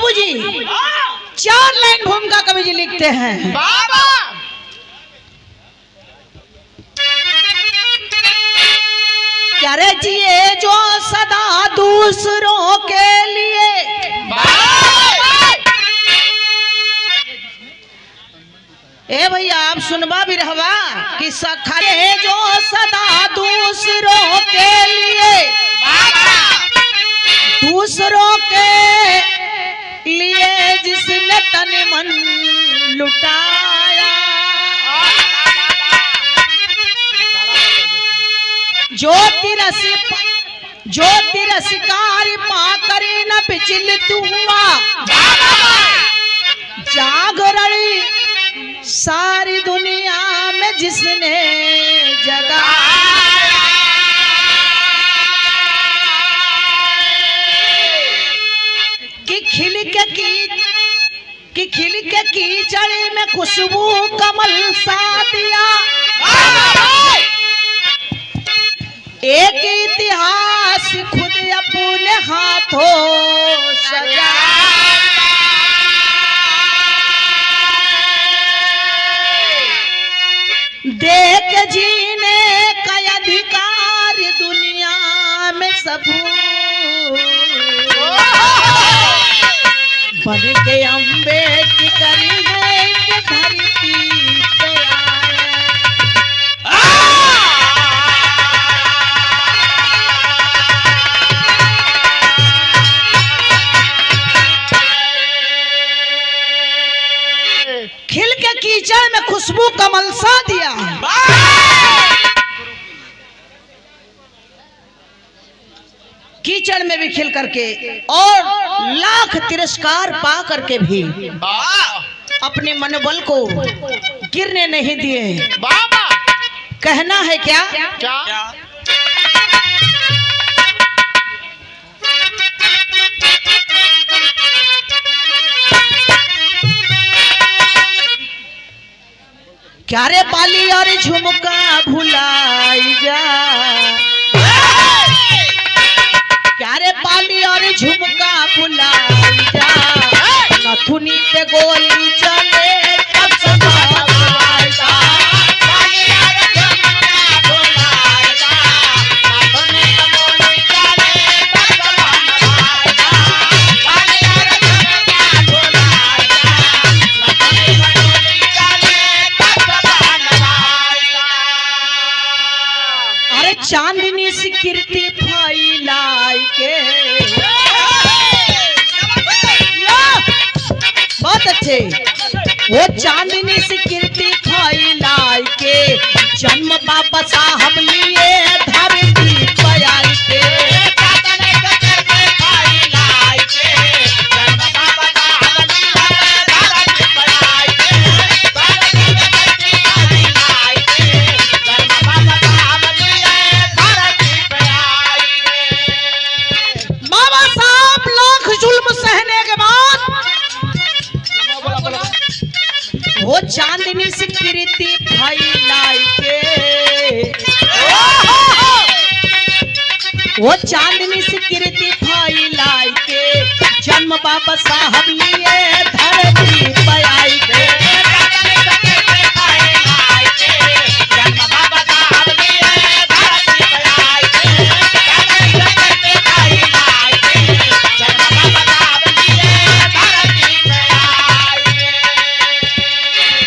बाबूजी 4 लाइन भूमिका कवि जी लिखते हैं। क्या रे जिए जो सदा दूसरों के लिए, ए भैया आप सुनवा भी रहवा कि सखा रे जो सदा दूसरों के लिए, दूसरों के लिए जिसने तन मन लुटाया, ज्योतिरसिकार पाकर न विचलित हुआ, जागरण सारी दुनिया में जिसने जगाया, कि खिल के कीचड़ में खुशबू कमल सा दिया, एक इतिहास खुद अपने हाथों सजाया, देख जीने का अधिकार दुनिया में सबू, बन के अम्बेडकर के धरती पे खिल के कीचड़ में खुशबू कमल सा दिया, कीचड़ में भी खिल करके और लाख तिरस्कार पा करके भी अपने मनोबल को गिरने नहीं दिए। कहना है क्या? क्या रे पाली और झुमका भुलाई जा, क्या रे पाली और झुमका भुलाई जा, नथुनी पे गोली चले तब भुलाई जा, पाली और झुमका भुलाई जा, नथुनी पे गोली चले तब भुलाई जा, पाली और झुमका भुलाई जा, नथुनी पे गोली चले तब भुलाई जा। अरे चांदनी सी कीर्ति फैलाई के, बहुत अच्छे, वो चांदनी सी कीर्ति फैलाई के, जन्म बाबा साहब लिए धरती पे आई के, वो चांदनी सी कीर्ति फैलाई के, वो चांदनी सी कीर्ति फैलाई के, जन्म बाबा साहब लिए धरती पे आई के,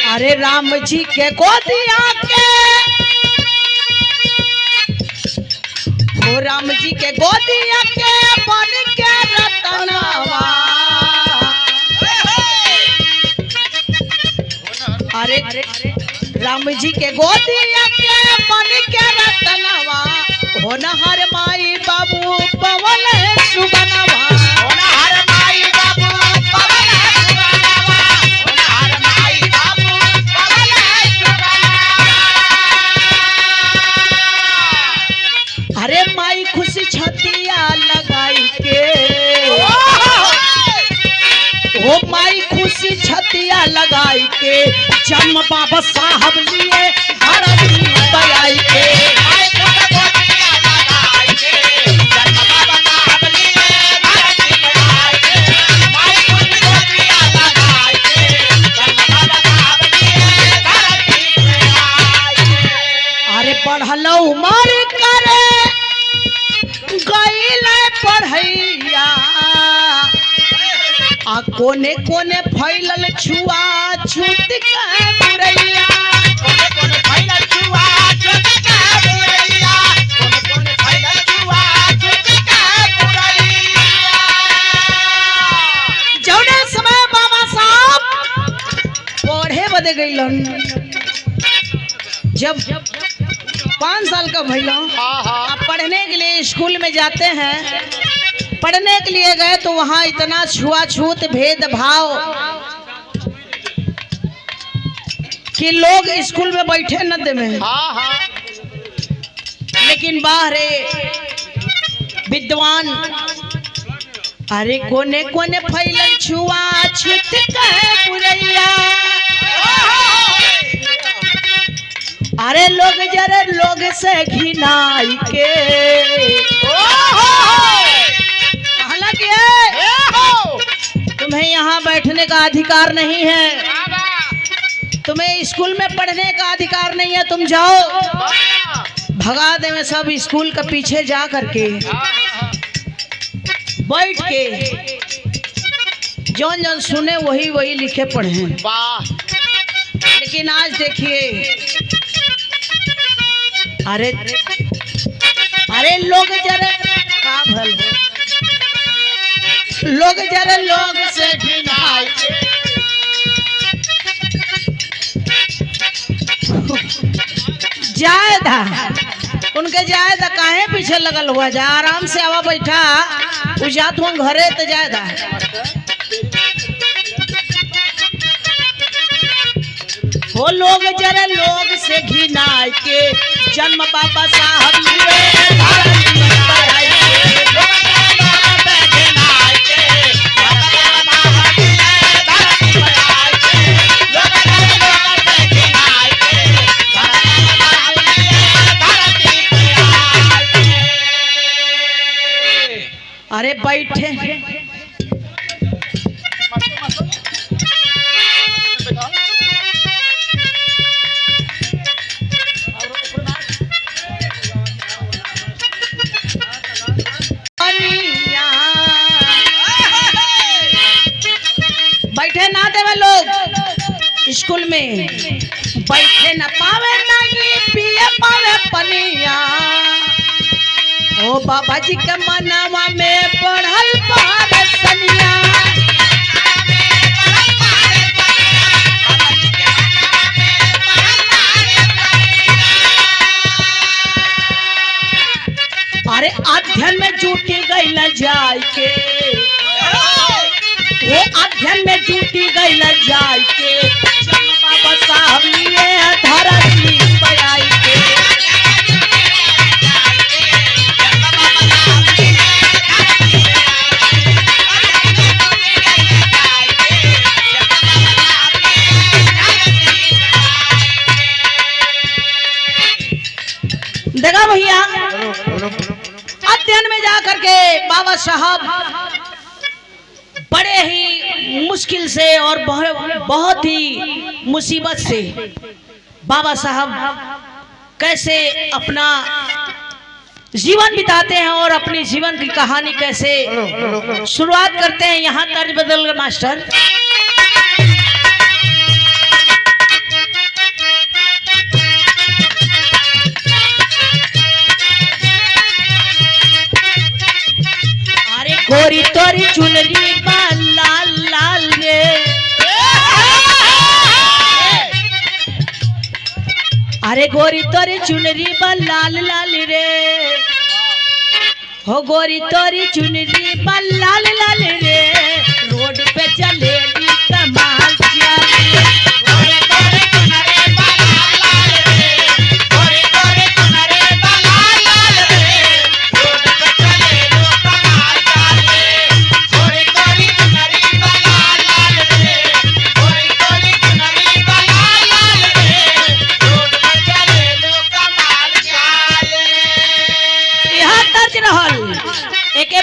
अरे राम जी के गोदिया के, वो राम जी के गोदिया के बन के रतनवा, अरे राम जी के गोदिया के बन के रतनवा, होनहार माई बाबू पवन सुगनवा, होनहार माई बाबू पवन सुगनवा, होनहार माई बाबू पवन सुगनवा। अरे माई खुशी छतिया लगाई के, ओ माई खुशी छतिया लगाई के, जन्म बाबा साहब लिए धरती पे आई के, जन्म बाबा साहब लिए धरती पे आई के, माई खुशी आ कोने कोने फैलल छुआ छूत के बुरैया कोने कोने फैलल छुआ छूत के बुरैया कोने कोने फैलल छुआ छूत के बुरैया। जौने समय बाबा साहब पढ़े बदे गइलन, जब 5 साल का भइला अब पढ़ने के लिए स्कूल में जाते हैं, पढ़ने के लिए गए तो वहां इतना छुआछूत भेदभाव कि लोग स्कूल में बैठे न देवे। लेकिन बाहरे विद्वान अरे कोने कोने फैलल छुआछूत के बुरैया, अरे लोग जरे लोग से घिनाई के हालांकि तुम्हें यहाँ बैठने का अधिकार नहीं है, तुम्हें स्कूल में पढ़ने का अधिकार नहीं है, तुम जाओ। भगा दे में सब स्कूल के पीछे जा करके बैठ के जौन जौन सुने वही वही लिखे पढ़े। लेकिन आज देखिए अरे अरे लोग जरे का भल हो, लोग जरे लोग से घिनाई जायदा उनके जायदा काहे पीछे लगल हुआ, जा आराम से आवा बैठा उजा तू घरे तो जायदा। वो लोग जरे लोग से घिनाई के जन्म बाबा साहब अरे बैठे बैठे ना देवे लोग स्कूल में, बैठे न पावे नहीं पिए पावे पनिया। ओ बाबा जी के मनवा में पढ़ल पावे सनिया, अरे अध्ययन में जुटी गई न जाय के, वो अध्ययन में जुटी गई न जाय के बाबा साहब लिए धरती पे आई के। देखा भैया अध्ययन में जाकर के बाबा साहब बड़े ही मुश्किल से और बहुत ही मुसीबत से बाबा साहब कैसे अपना जीवन बिताते हैं और अपनी जीवन की कहानी कैसे शुरुआत करते हैं। यहाँ तर्ज बदल गए मास्टर। गोरी तोरी चुनरी बा लाल लाल रे, अरे गोरी तोरी चुनरी बा लाल लाल रे, हो गोरी तोरी चुनरी बा लाल लाल रे, रोड पे चले कमाल चले।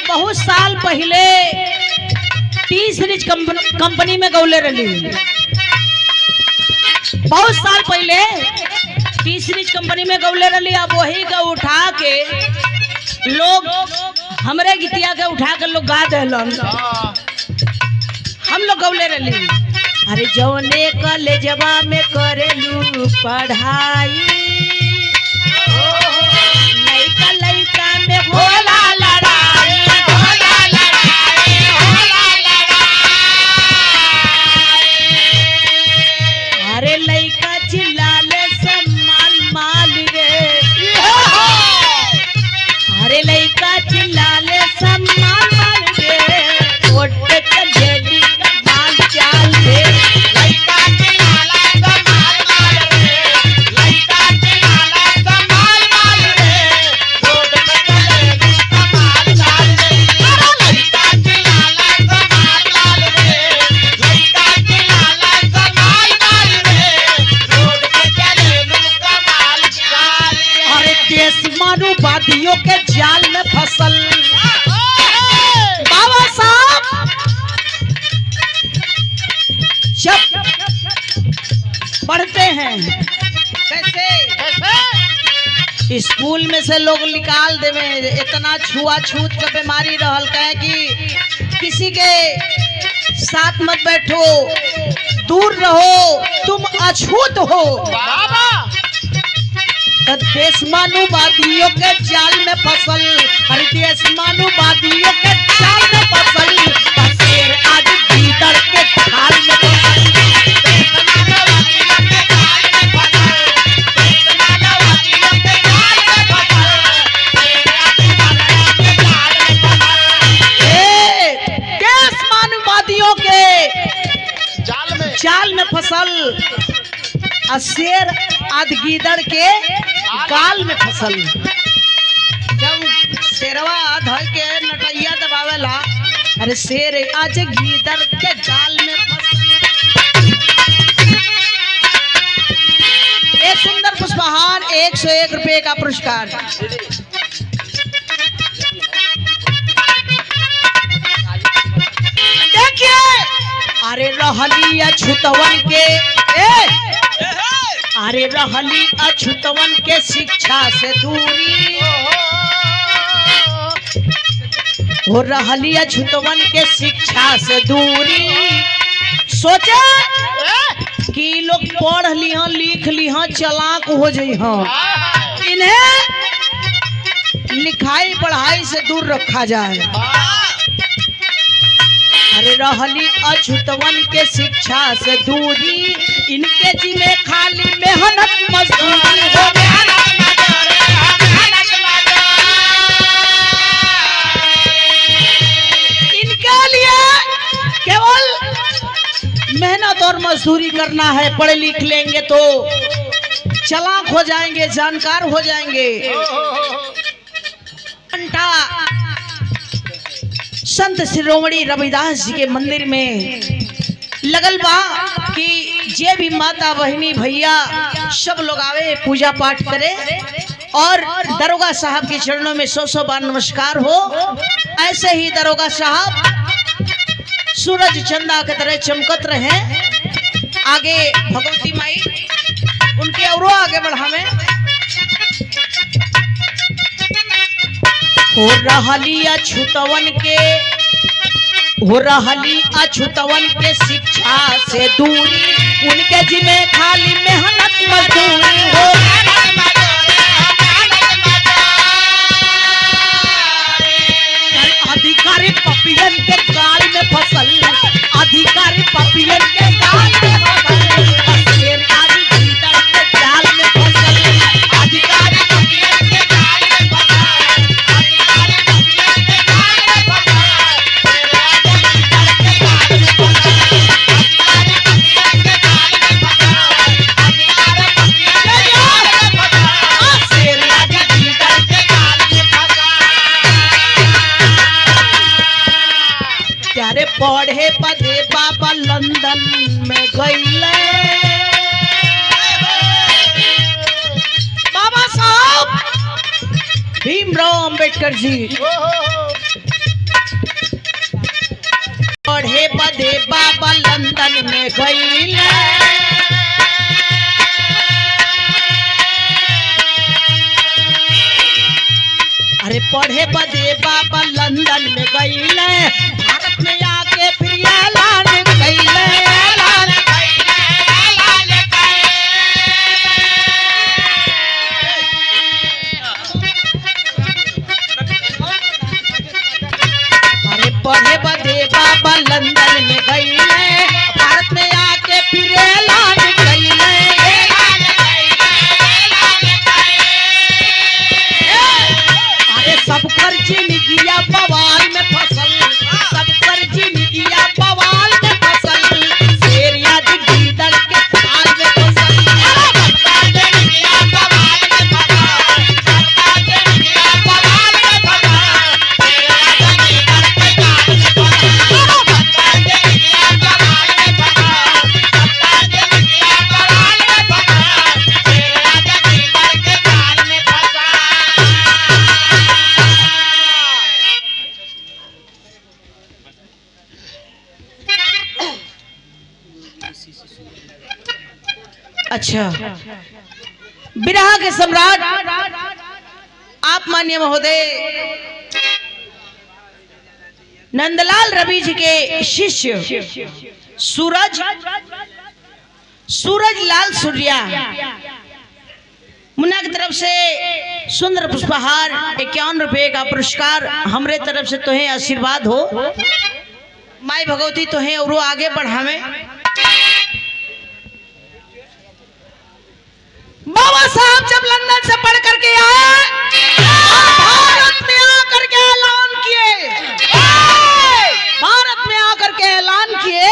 बहुत साल पहले टी सीरीज कंपनी में गौले रही, बहुत साल पहले टी सीरीज कंपनी में गौले रही। अब वही का उठा के लोग हमरे गीतिया के उठा के लोग गा देलन। लोग गौले रही। अरे जौने कॉलेजवा में करेलू पढ़ाई, लइका लइका में होला लड़ाई, होला लड़ाई, होला लड़ाई। अरे लइका चिल्लाले सब माल माल रे, अरे लइका चिल्लाले सब माल माल रे, ओट चलेली माल चाल रे, लइका चिल्लाला कमाल माल रे, लइका चिल्लाला कमाल माल रे, रोड पे चले कमाल चाल रे। लइका चिल्लाला कमाल माल रे, लइका चिल्लाला कमाल माल रे, रोड पे चले कमाल चाल रे। अरे देश मानववादियों के जाल में फसल बाबा साहब जब पढ़ते हैं कैसे स्कूल में से लोग निकाल देवे, इतना छुआछूत का बीमारी रहल कहे कि किसी के साथ मत बैठो, दूर रहो, तुम अछूत हो। बाबा देश मानववादियों के जाल में फसल, हर देश मानववादियों के जाल में फसल, शेर आज भीतर के खाल में फसल। देश मानववादियों के जाल में फसल, और शेर आज गीदड़ के गाल में फसल। जब शेरवा धर के नटैया दबावेला, अरे शेर आज गीदड़ के गाल में फसल। एक सुंदर पुष्पहार 101 रुपए का पुरस्कार। देखिए अरे रहली अछूतवन के अरे रहली अछूतवन के शिक्षा से दूरी, हो रहली अछूतवन के शिक्षा से दूरी। सोचे कि लोग पढ़ लिहा लिख लिहा चालाक हो जइहा, इन्हें लिखाई पढ़ाई से दूर रखा जाए। अरे रहली अछूतवन के शिक्षा से दूरी, इनके जी में खाली मेहनत मजदूरी हो। इनके लिए केवल मेहनत और मजदूरी करना है। पढ़ लिख लेंगे तो चालाक हो जाएंगे, जानकार हो जाएंगे। घंटा संत शिरोमणि रविदास जी के मंदिर में लगल बा कि जे भी माता बहनी भैया सब लोग आवे पूजा पाठ करे और दरोगा साहब के चरणों में 100 बार नमस्कार हो। ऐसे ही दरोगा साहब सूरज चंदा की तरह चमकत रहे। आगे भगवती माई उनके और आगे बढ़ावे। हो रहली अछूतवन के शिक्षा से दूरी, उनके जिम्मे खाली मेहनत मजदूरी हो। अधिकारी पपियन के गाल में फसल, अधिकारी पपियन के गाल में फसल, शेर आज भीतर के जाल में फसल। अधिकारी पपियन के गाल में फसल, अधिकारी पपियन के गाल में फसल, तेरे आगे भीतर के गाल में फसल, अधिकारी पपियन के गाल में फसल, अधिकारी पपियन के गाल में फसल, शेर आज भीतर के गाल में फसल। प्यारे पढ़े पदे बाबा लंदन में गईले। बाबा साहब भीमराव अंबेडकर जी पढ़े पदे बाबा लंदन में गईले। अरे पढ़े बदे बाबा लंदन में गईले, भारत में आके फिर ऐलान कईले। बाबा लंदन में गईले, भारत में आके फिर ऐलान कईले। अरे सब कर जिंदगिया बवाल में फसल, सब कर जिंदगिया बवाल में फसल, शेर या गीदड़ के थाल में फसल। अच्छा, बिरहा के सम्राट आप माननीय महोदय नंदलाल रवि जी के शिष्य सूरज लाल सूर्या मुन्ना की तरफ से सुंदर पुष्पहार 51 रुपए का पुरस्कार हमरे तरफ से तोहे आशीर्वाद हो। माई भगवती तोहे और आगे बढ़ावे। बाबा साहब जब लंदन से पढ़ करके आए, भारत में आकर के ऐलान किए, भारत में आकर के ऐलान किए।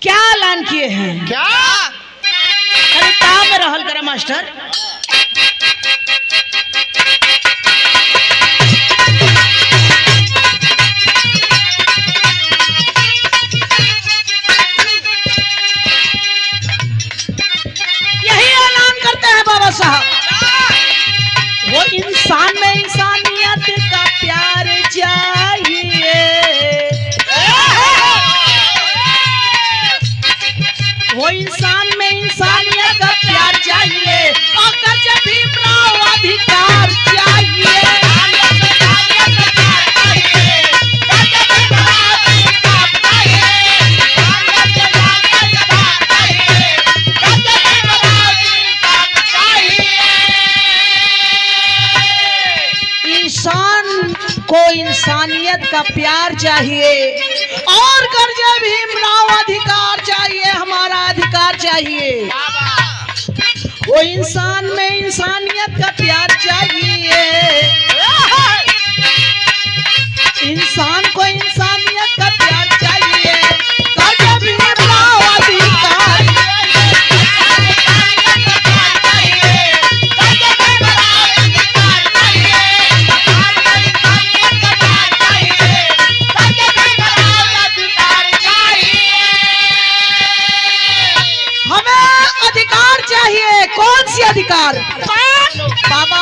क्या ऐलान किए हैं? क्या? अरे काम में रहल करा मास्टर। साहब वो इंसान में इंसानियत का प्यार चाहिए, वो इंसान में इंसानियत का प्यार चाहिए, और गजब भी अधिकार चाहिए। को इंसानियत का प्यार चाहिए और गर्जे भीमराव अधिकार चाहिए, हमारा अधिकार चाहिए। वो इंसान में इंसानियत का प्यार चाहिए, इंसान को इंसानियत का प्यार चाहिए, गर्जे भीमराव अधिकार। कौन सी अधिकार? बाबा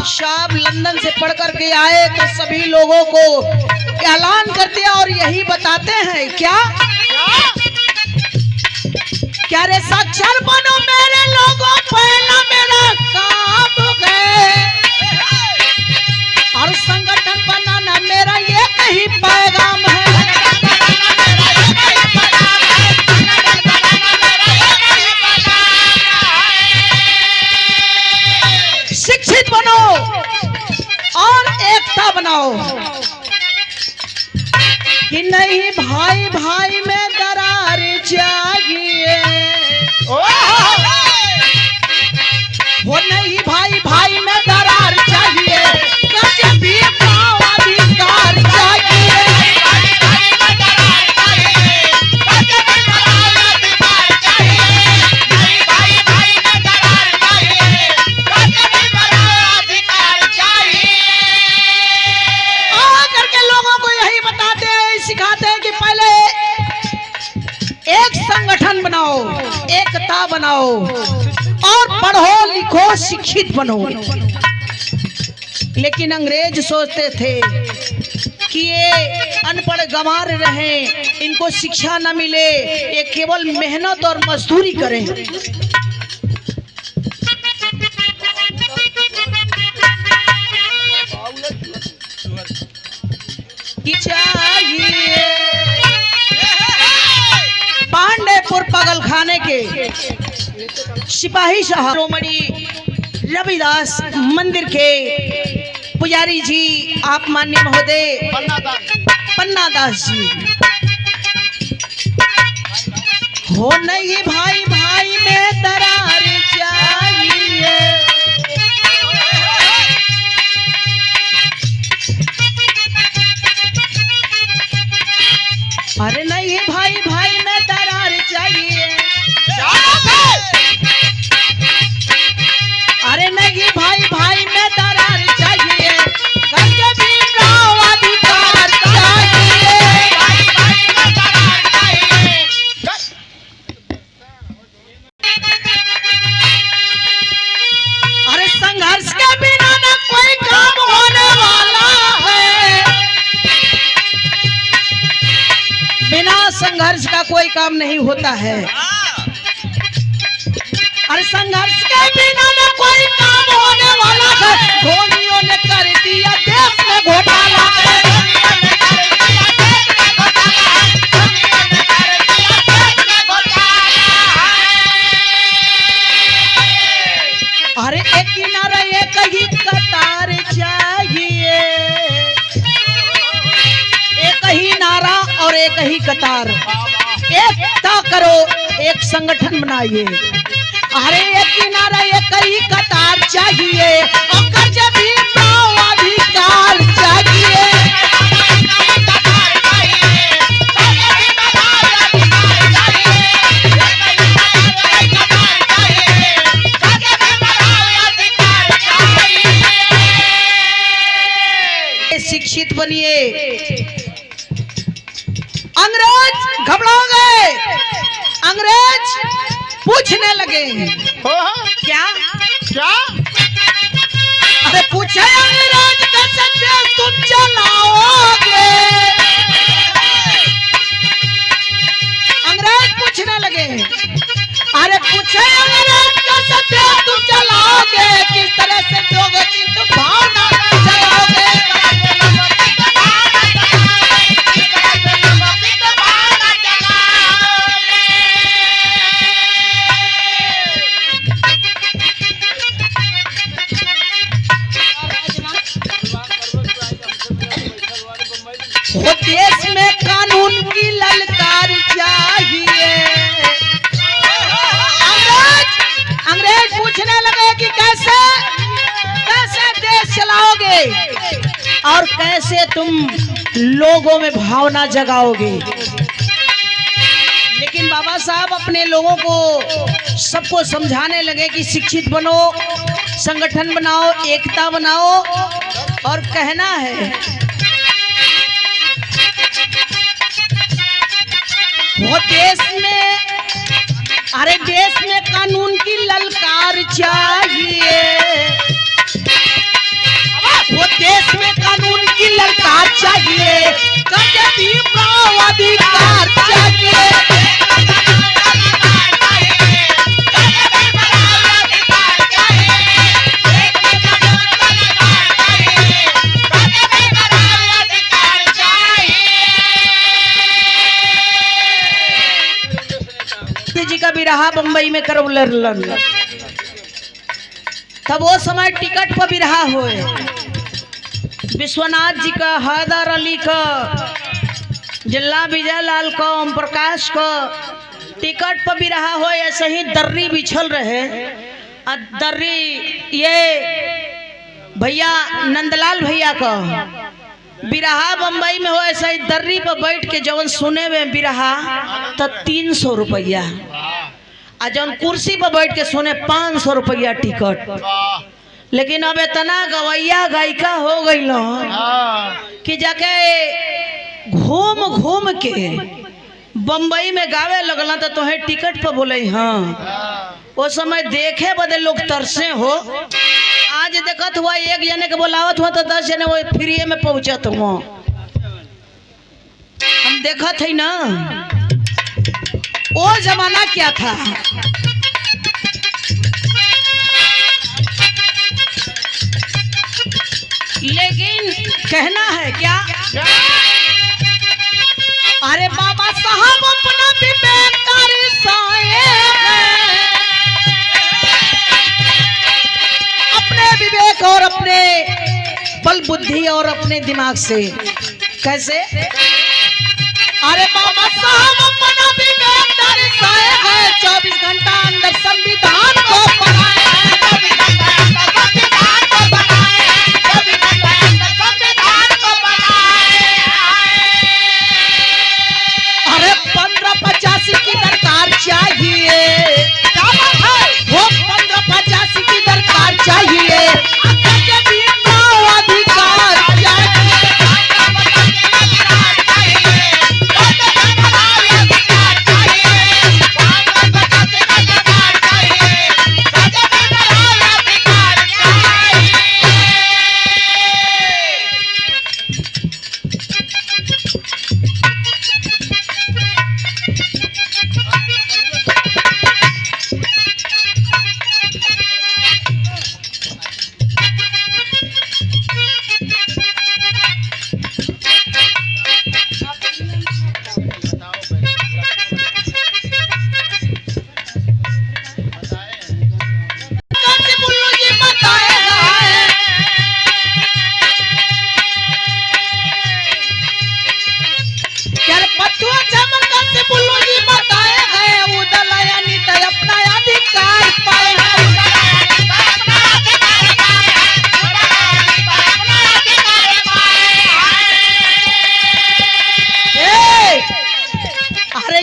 साहब लंदन से पढ़ कर के आए तो सभी लोगों को ऐलान करते हैं और यही बताते हैं। क्या क्या रे साक्षर बनो मेरे लोगों, पहला मेरा काम है, और संगठन बनाना मेरा ये ही पैगाम है। शिक्षित बनो और एकता बनाओ, कि नहीं भाई भाई में दरार चाहिए, वो नहीं भाई भाई में दरार चाहिए, गजब भी अधिकार चाहिए। सिखाते हैं कि पहले एक संगठन बनाओ, एकता बनाओ, और पढ़ो लिखो शिक्षित बनो। लेकिन अंग्रेज सोचते थे कि ये अनपढ़ गंवार रहें, इनको शिक्षा न मिले, ये केवल मेहनत और मजदूरी करें। चाहिए पांडेपुर पगल खाने के सिपाही साहब शिरोमणि रविदास मंदिर के पुजारी जी, आप माननीय महोदय पन्ना पन्ना दास जी। हो नहीं भाई भाई में दरार चाहिए, अरे नहीं भाई भाई में दरार चाहिए, अरे नहीं भाई भाई में दरार चाहिए, करके भीमराव अधिकार चाहिए। अरे संघर्ष के बिना ना कोई काम होने वाला है, बिना संघर्ष का कोई काम नहीं होता है। अरे संघर्ष के बिना ना कोई काम होने वाला है, धोनियों ने कर दिया देश में घोटाला। अरे एक किनारा एक ही कतार चाहिए, एक ही नारा और एक ही कतार, एकता करो एक संगठन बनाइए। अरे एक किनारा एक ही कतार चाहिए, और करके भीमराव अधिकार चाहिए। शिक्षित बनिए। अंग्रेज घबरा गए, अंग्रेज पूछने लगे क्या क्या? अरे पूछे अंग्रेज कैसे देश तुम चलाओगे, अंग्रेज पूछने लगे। अरे पूछे अंग्रेज कैसे देश तुम चलाओगे, किस तरह से दोगे किंतु भावना चलाओगे। वो देश में कानून की ललकार चाहिए। अंग्रेज पूछने लगे कि कैसे कैसे देश चलाओगे और कैसे तुम लोगों में भावना जगाओगे। लेकिन बाबा साहब अपने लोगों को सबको समझाने लगे कि शिक्षित बनो, संगठन बनाओ, एकता बनाओ, और कहना है वो देश में, अरे देश में कानून की ललकार चाहिए, वो देश में कानून की ललकार चाहिए, करके भीमराव अधिकार चाहिए। जी का भी रहा बम्बई में करवलर, तब वो समय टिकट पर भी रहा हुए विश्वनाथ जी का, हैदर अली का, जिला विजय लाल का, ओम प्रकाश का टिकट पर भी रहा हो। ऐसे ही दर्री बिछल रहे, दर्री ये भैया नंदलाल भैया का बिरहा बम्बई में हो, ऐसा ही दर्री पर बैठ के जवन सुने में बिरहा तो 300 रुपया, और जवन कुर्सी पर बैठ के सुने 500 रुपया टिकट। लेकिन अब इतना गवैया गायिका हो गई लो कि जाके घूम घूम के बम्बई में गावे लगला तो तोहे टिकट पर बोले। हाँ, वो समय देखे बदे लोग तरसे हो। आज देखत हुआ एक जने के बोलावत हुआ तो 10 जने वो फ्री में पहुंचत हुआ। हम देखत है ना, वो जमाना क्या था। लेकिन कहना है क्या, अरे बाबा साहब अपना विवेक दर्शाए, अपने विवेक और अपने बल बुद्धि और अपने दिमाग से कैसे? अरे बाबा साहब अपना भी बेहतर साए है, 24 घंटा अंदर संविधान को बनाए हैं। अरे 1585 की दरकार चाहिए, वो 1585 की दरकार चाहिए, के भी नाव अधिकार चाहिए।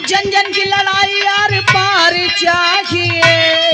जन जन की लड़ाई यार पार चाहिए।